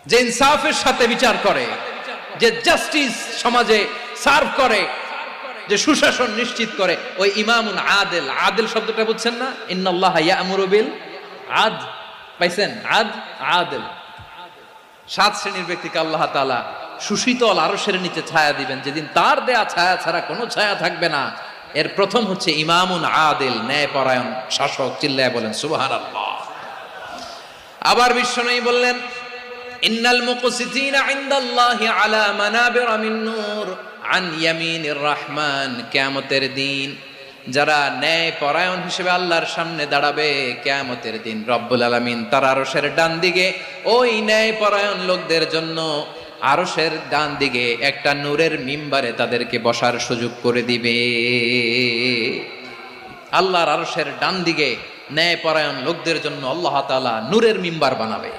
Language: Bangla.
যে ইনসাফের সাথে বিচার করে, যে জাস্টিস সমাজে সার্ভ করে, যে সুশাসন নিশ্চিত করে, ওই ইমামুন আদেল। আদেল শব্দটা বুঝছেন না? ইন্নাল্লাহ ইয়া'মুরু বিল আদল। পাইছেন? আদেল। 7 শ্রেণীর ব্যক্তিকে আল্লাহ তাআলা সুশীতল আরশের নিচে ছায়া দিবেন, যেদিন তার দেয়া ছায়া ছাড়া কোনো ছায়া থাকবে না। এর প্রথম হচ্ছে ইমামুন আদেল, ন্যায়পরায়ণ শাসক। চিল্লায় বলেন সুবহানাল্লাহ। আবার বিশ্বনবী বললেন, ইন্নাল মুকসিতিনা ইনদাল্লাহি আলা মানাবিরা মিন নূর আন ইয়ামিনির রহমান। কিয়ামতের দিন যারা ন্যায়পরায়ণ হিসেবে আল্লাহর সামনে দাঁড়াবে, কিয়ামতের দিন রব্বুল আলামিন তার আরশের ডান দিকে ওই ন্যায়পরায়ণ লোকদের জন্য আরশের ডান দিকে একটা নূরের মিম্বারে তাদেরকে বসার সুযোগ করে দিবে। আল্লাহর আরশের ডান দিকে ন্যায়পরায়ণ লোকদের জন্য আল্লাহ তাআলা নূরের মিম্বার বানাবে।